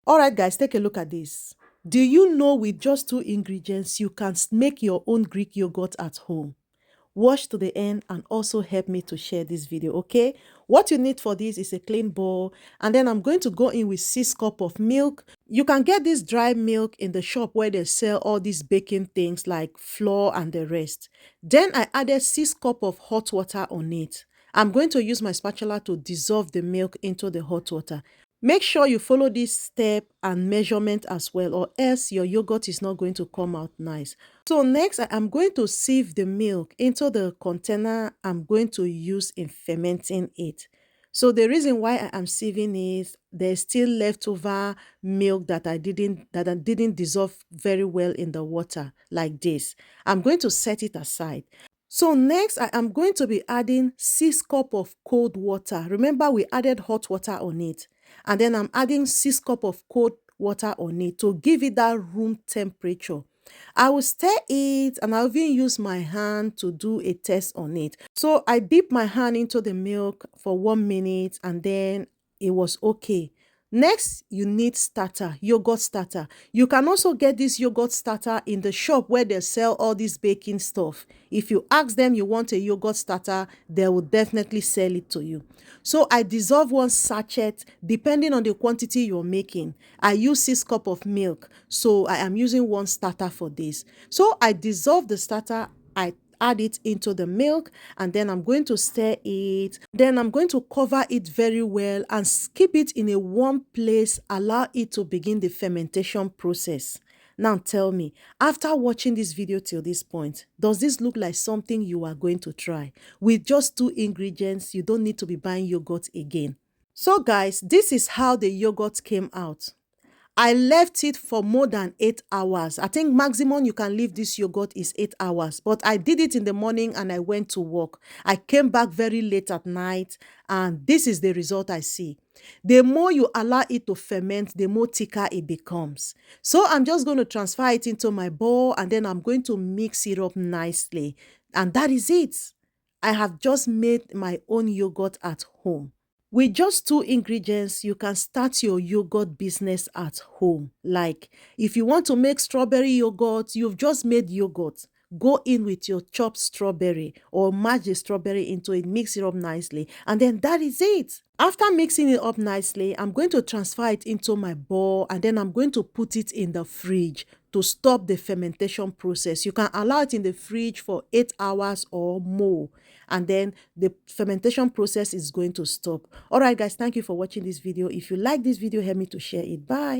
All right, guys, take a look at this. Do you know with just two ingredients, you can make your own Greek yogurt at home? Watch to the end and also help me to share this video, okay? What you need for this is a clean bowl, and then I'm going to go in with 6 cups of milk. You can get this dry milk in the shop where they sell all these baking things like flour and the rest. Then I added 6 cups of hot water on it. I'm going to use my spatula to dissolve the milk into the hot water. Make sure you follow this step and measurement as well, or else your yogurt is not going to come out nice. So next, I am going to sieve the milk into the container I'm going to use in fermenting it. So the reason why I am sieving is there's still leftover milk that I didn't dissolve very well in the water like this. I'm going to set it aside. So next, I am going to be adding 6 cups of cold water. Remember, we added hot water on it. And then I'm adding 6 cups of cold water on it to give it that room temperature. I will stir it and I'll even use my hand to do a test on it. So I dip my hand into the milk for 1 minute and then it was okay. Next, you need starter, yogurt starter. You can also get this yogurt starter in the shop where they sell all this baking stuff. If you ask them you want a yogurt starter, they will definitely sell it to you. So I dissolve 1 sachet depending on the quantity you're making. I use 6 cups of milk, so I am using 1 starter for this. So I dissolve the starter, I add it into the milk, and then I'm going to stir it. Then I'm going to cover it very well and keep it in a warm place, allow it to begin the fermentation process. Now tell me, after watching this video till this point, does this look like something you are going to try? With just 2 ingredients, you don't need to be buying yogurt again. So guys, this is how the yogurt came out. I left it for more than 8 hours. I think maximum you can leave this yogurt is 8 hours. But I did it in the morning and I went to work. I came back very late at night and this is the result I see. The more you allow it to ferment, the more thicker it becomes. So I'm just going to transfer it into my bowl and then I'm going to mix it up nicely. And that is it. I have just made my own yogurt at home. With just 2 ingredients, you can start your yogurt business at home. Like if you want to make strawberry yogurt, you've just made yogurt. Go in with your chopped strawberry or mash the strawberry into it, mix it up nicely, and then that is it. After mixing it up nicely, I'm going to transfer it into my bowl and then I'm going to put it in the fridge to stop the fermentation process. You can allow it in the fridge for 8 hours or more, and then the fermentation process is going to stop. All right, guys, thank you for watching this video. If you like this video, help me to share it. Bye.